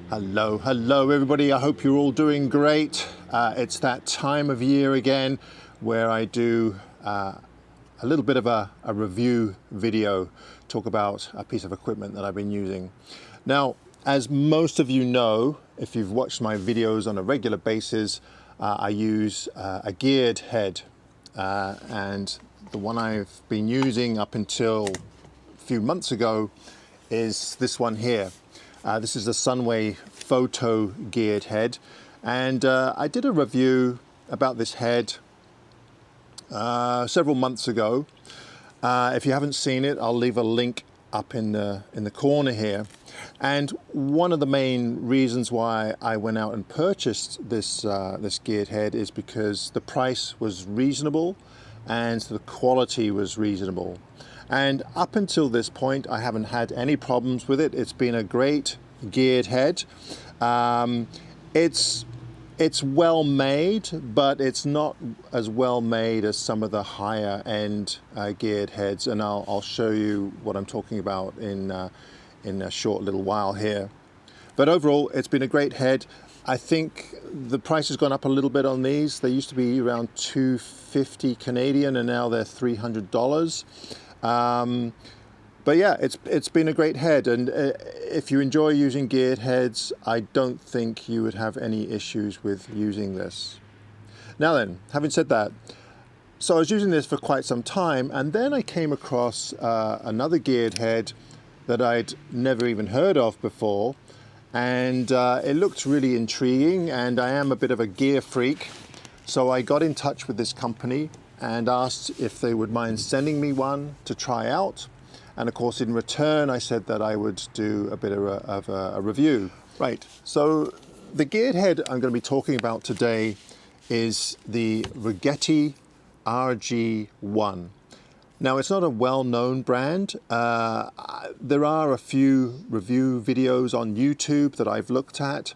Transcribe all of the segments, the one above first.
Hello everybody, I hope you're all doing great. It's that time of year again where I do a little bit of a review video, talk about a piece of equipment that I've been using. Now, as most of you know, if you've watched my videos on a regular basis, I use a geared head, and the one I've been using up until a few months ago is this one here. This is the Sunway Photo geared head, and I did a review about this head several months ago. If you haven't seen it, I'll leave a link up in the corner here. And one of the main reasons why I went out and purchased this geared head is because the price was reasonable and the quality was reasonable. And up until this point, I haven't had any problems with it. It's been a great geared head. It's well made, but it's not as well made as some of the higher end geared heads. And I'll show you what I'm talking about in a short little while here. But overall, it's been a great head. I think the price has gone up a little bit on these. They used to be around $250 Canadian, and now they're $300. But yeah, it's been a great head, and if you enjoy using geared heads, I don't think you would have any issues with using this. Now then, having said that, so I was using this for quite some time, and then I came across another geared head that I'd never even heard of before, and it looked really intriguing, and I am a bit of a gear freak, so I got in touch with this company and asked if they would mind sending me one to try out. And of course, in return, I said that I would do a bit of a review. Right, so the geared head I'm going to be talking about today is the Rogeti RG-1. Now, it's not a well-known brand. There are a few review videos on YouTube that I've looked at,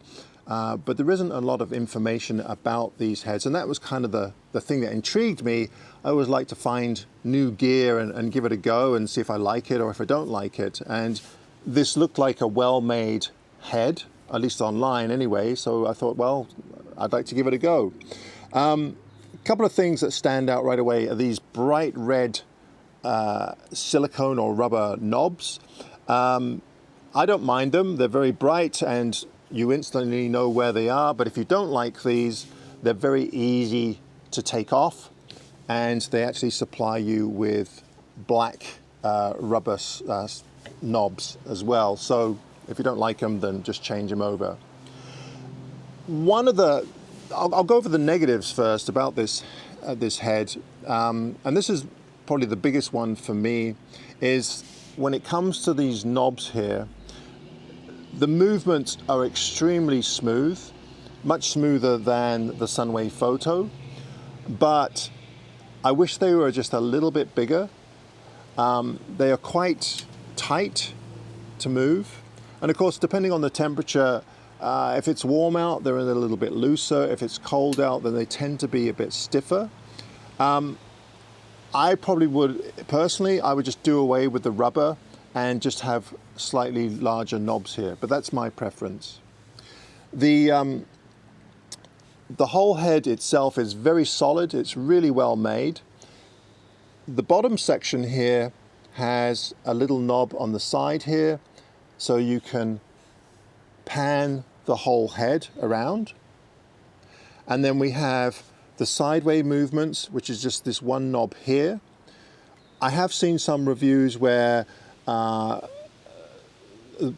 but there isn't a lot of information about these heads, and that was kind of the thing that intrigued me. I always like to find new gear and give it a go and see if I like it or if I don't like it. And this looked like a well-made head, at least online anyway, so I thought, well, I'd like to give it a go. A couple of things that stand out right away are these bright red silicone or rubber knobs. I don't mind them. They're very bright and you instantly know where they are, but if you don't like these, they're very easy to take off, and they actually supply you with black rubber knobs as well. So if you don't like them, then just change them over. I'll go over the negatives first about this head, and this is probably the biggest one for me, is when it comes to these knobs here, the movements are extremely smooth, much smoother than the Sunway Photo, but I wish they were just a little bit bigger. They are quite tight to move, and of course, depending on the temperature, if it's warm out, they're a little bit looser. If it's cold out, then they tend to be a bit stiffer. I probably would, personally, I would just do away with the rubber and just have slightly larger knobs here, but that's my preference. The whole head itself is very solid. It's really well made. The bottom section here has a little knob on the side here, so you can pan the whole head around. And then we have the sideway movements, which is just this one knob here. I have seen some reviews where the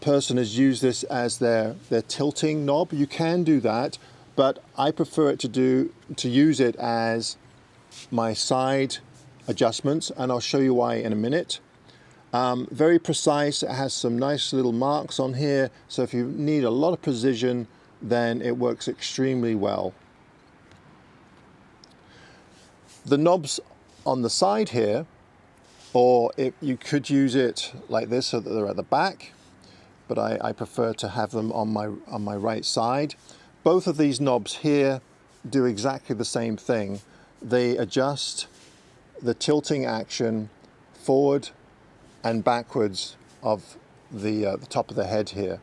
person has used this as their tilting knob. You can do that, but I prefer it to use it as my side adjustments, and I'll show you why in a minute. Very precise. It has some nice little marks on here, so if you need a lot of precision, then it works extremely well. The knobs on the side here, or if you could use it like this so that they're at the back, but I prefer to have them on my right side. Both of these knobs here do exactly the same thing. They adjust the tilting action forward and backwards of the top of the head here.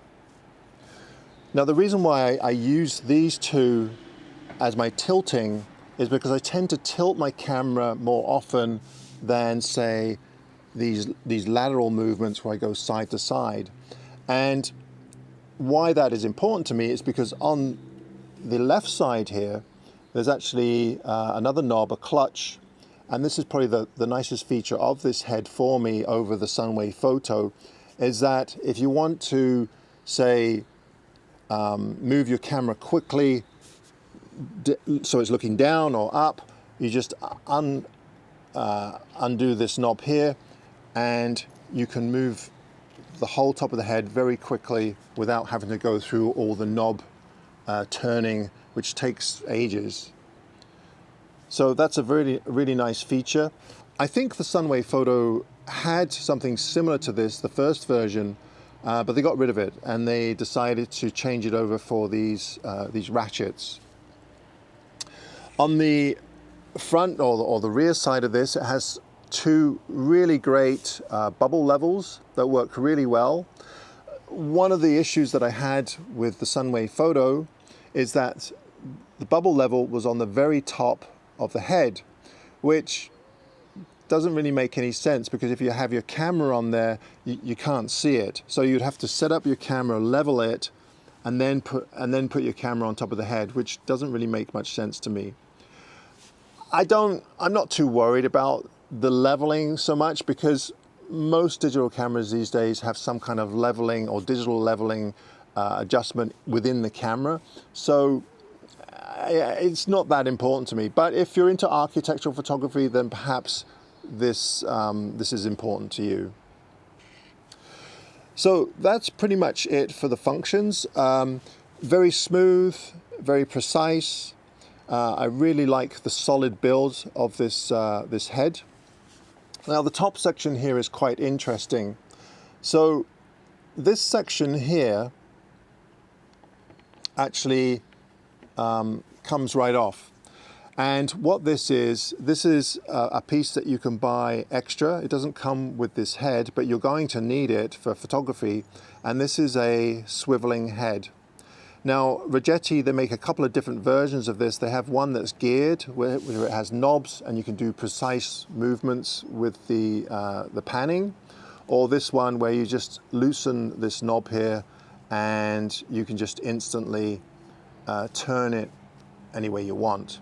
Now the reason why I use these two as my tilting is because I tend to tilt my camera more often than, say, these lateral movements where I go side to side. And why that is important to me is because on the left side here, there's actually another knob, a clutch, and this is probably the nicest feature of this head for me over the Sunway Photo, is that if you want to, say, move your camera quickly so it's looking down or up, you just undo this knob here, and you can move the whole top of the head very quickly without having to go through all the knob turning, which takes ages. So that's a really nice feature. I think the Sunway Photo had something similar to this, the first version, but they got rid of it and they decided to change it over for these ratchets. On the front or the rear side of this, it has two really great bubble levels that work really well. One of the issues that I had with the Sunway Photo is that the bubble level was on the very top of the head, which doesn't really make any sense because if you have your camera on there, you can't see it. So you'd have to set up your camera, level it, and then put your camera on top of the head, which doesn't really make much sense to me. I'm not too worried about the leveling so much because most digital cameras these days have some kind of leveling or digital leveling adjustment within the camera. So it's not that important to me. But if you're into architectural photography, then perhaps this is important to you. So that's pretty much it for the functions. Very smooth, very precise. I really like the solid build of this head. Now the top section here is quite interesting. So this section here actually comes right off. And what this is a piece that you can buy extra. It doesn't come with this head, but you're going to need it for photography. And this is a swiveling head. Now, Rogeti, they make a couple of different versions of this. They have one that's geared, where it has knobs and you can do precise movements with the panning, or this one where you just loosen this knob here and you can just instantly turn it any way you want.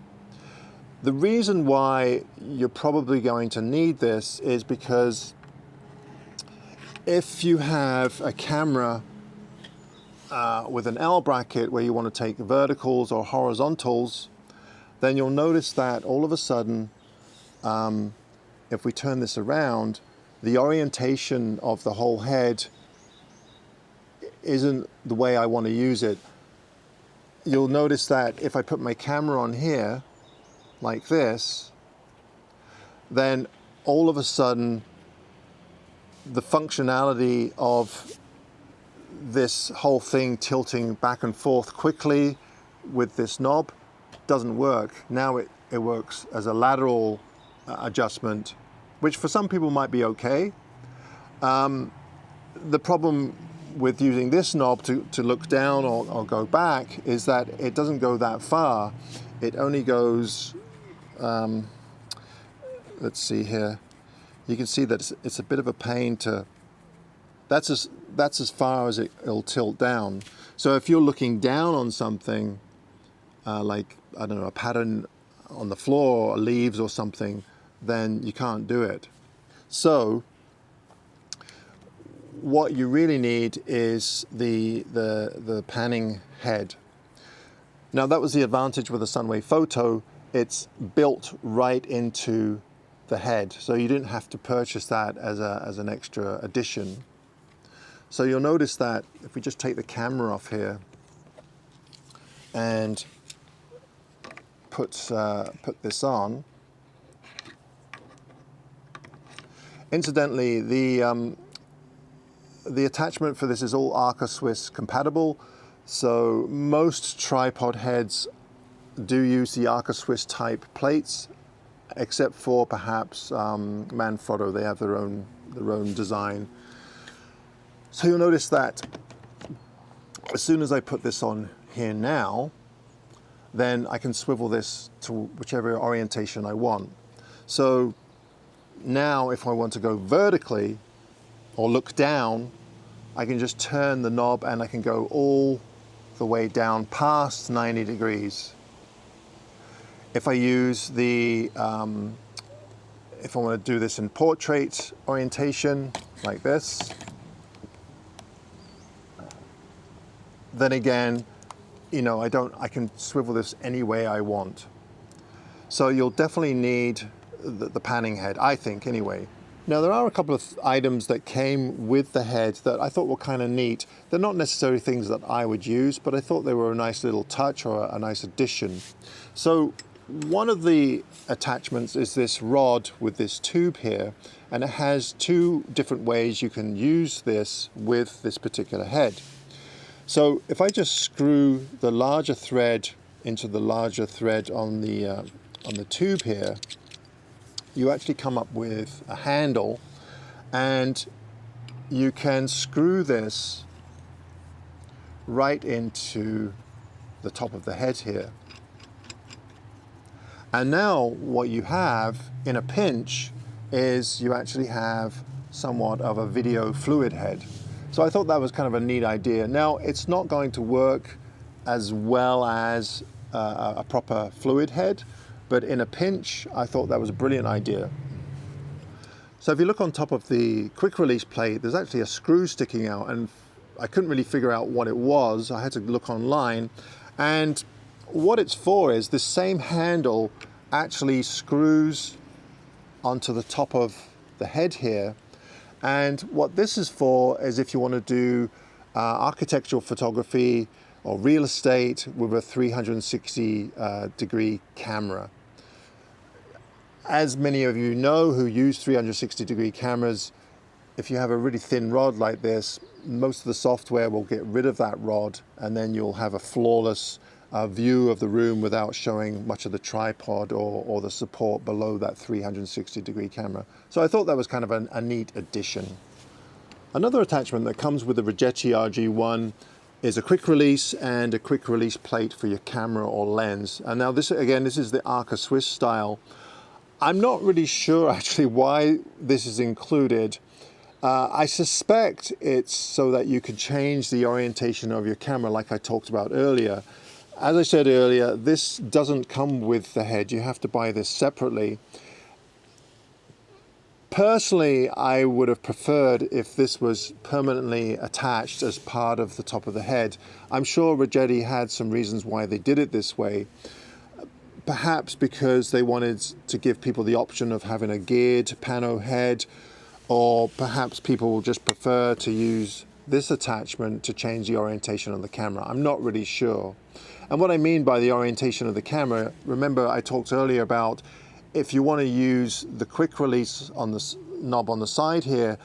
The reason why you're probably going to need this is because if you have a camera with an L bracket where you want to take verticals or horizontals, then you'll notice that all of a sudden, if we turn this around, the orientation of the whole head isn't the way I want to use it. You'll notice that if I put my camera on here, like this, then all of a sudden, the functionality of this whole thing tilting back and forth quickly with this knob doesn't work. Now it works as a lateral adjustment, which for some people might be okay. The problem with using this knob to look down or go back is that it doesn't go that far. It only goes, let's see here. You can see that it's a bit of a pain to, that's as far as it'll tilt down. So if you're looking down on something, like, I don't know, a pattern on the floor, or leaves or something, then you can't do it. So what you really need is the panning head. Now that was the advantage with the Sunway Photo. It's built right into the head, so you didn't have to purchase that as an extra addition. So you'll notice that if we just take the camera off here and put this on. Incidentally, the attachment for this is all Arca Swiss compatible. So most tripod heads do use the Arca Swiss type plates, except for perhaps Manfrotto. They have their own design. So you'll notice that as soon as I put this on here now, then I can swivel this to whichever orientation I want. So now if I want to go vertically or look down, I can just turn the knob and I can go all the way down past 90 degrees. If I use the, if I want to do this in portrait orientation, like this, then again, you know, I can swivel this any way I want. So you'll definitely need the panning head, I think, anyway. Now there are a couple of items that came with the head that I thought were kind of neat. They're not necessarily things that I would use, but I thought they were a nice little touch or a nice addition. So one of the attachments is this rod with this tube here, and it has two different ways you can use this with this particular head. So if I just screw the larger thread into the larger thread on the tube here, you actually come up with a handle, and you can screw this right into the top of the head here. And now what you have in a pinch is you actually have somewhat of a video fluid head. So I thought that was kind of a neat idea. Now it's not going to work as well as a proper fluid head, but in a pinch, I thought that was a brilliant idea. So if you look on top of the quick release plate, there's actually a screw sticking out, and I couldn't really figure out what it was. I had to look online, and what it's for is this same handle actually screws onto the top of the head here. And what this is for is if you want to do architectural photography or real estate with a 360 degree camera. As many of you know who use 360 degree cameras, if you have a really thin rod like this, most of the software will get rid of that rod, and then you'll have a flawless view of the room without showing much of the tripod or the support below that 360 degree camera. So I thought that was kind of a neat addition. Another attachment that comes with the Rogeti RG-1 is a quick release and a quick release plate for your camera or lens. And now this, again, this is the Arca Swiss style. I'm not really sure actually why this is included. I suspect it's so that you can change the orientation of your camera like I talked about earlier. As I said earlier, this doesn't come with the head. You have to buy this separately. Personally, I would have preferred if this was permanently attached as part of the top of the head. I'm sure Rogeti had some reasons why they did it this way. Perhaps because they wanted to give people the option of having a geared pano head, or perhaps people will just prefer to use this attachment to change the orientation of the camera. I'm not really sure. And what I mean by the orientation of the camera, remember I talked earlier about if you want to use the quick release on the knob on the side here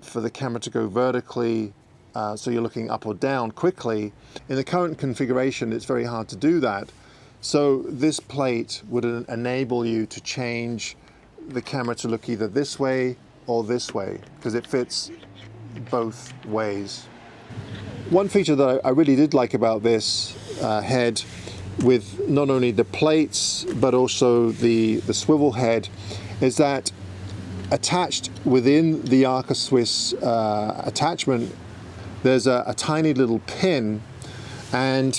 for the camera to go vertically, so you're looking up or down quickly, in the current configuration it's very hard to do that. So this plate would enable you to change the camera to look either this way or this way, because it fits both ways. One feature that I really did like about this head, with not only the plates but also the swivel head, is that attached within the Arca Swiss attachment there's a tiny little pin, and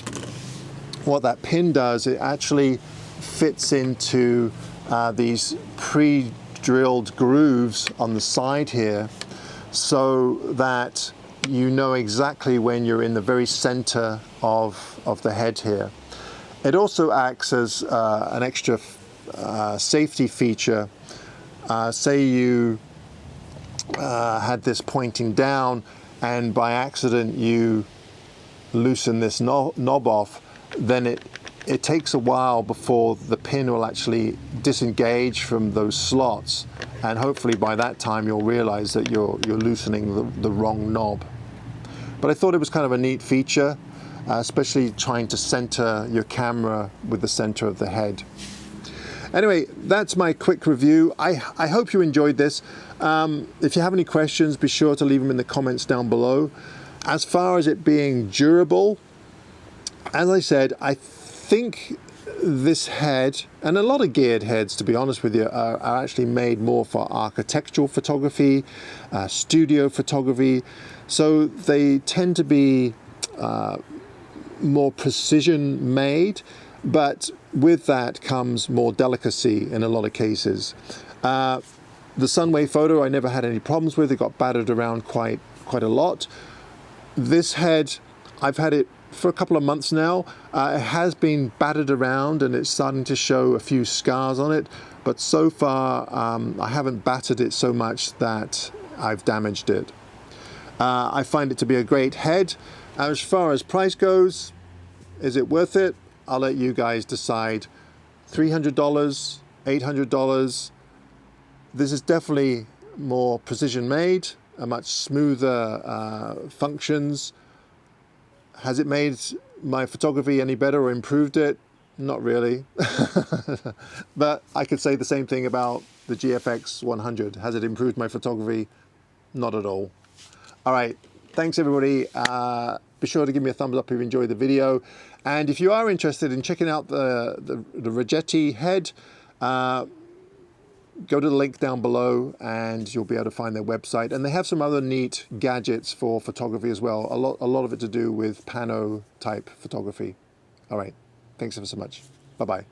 what that pin does, it actually fits into these pre-drilled grooves on the side here, so that you know exactly when you're in the very center of the head here. It also acts as an extra safety feature. Say you had this pointing down and by accident you loosen this knob off, then it takes a while before the pin will actually disengage from those slots, and hopefully by that time you'll realize that you're loosening the wrong knob. But I thought it was kind of a neat feature, especially trying to center your camera with the center of the head. Anyway, that's my quick review. I hope you enjoyed this. If you have any questions, be sure to leave them in the comments down below. As far as it being durable, as I said, I think this head, and a lot of geared heads, to be honest with you, are actually made more for architectural photography, studio photography. So they tend to be more precision made, but with that comes more delicacy in a lot of cases. The Sunway photo I never had any problems with. It got battered around quite a lot. This head, I've had it for a couple of months now. It has been battered around and it's starting to show a few scars on it, but so far I haven't battered it so much that I've damaged it. I find it to be a great head. As far as price goes, is it worth it? I'll let you guys decide. $300, $800. This is definitely more precision made, a much smoother functions. Has it made my photography any better or improved it? Not really. But I could say the same thing about the GFX 100. Has it improved my photography? Not at all. All right, thanks everybody. Be sure to give me a thumbs up if you enjoyed the video. And if you are interested in checking out the Rogeti head, go to the link down below and you'll be able to find their website. And they have some other neat gadgets for photography as well. A lot of it to do with pano type photography. All right, thanks ever so much. Bye-bye.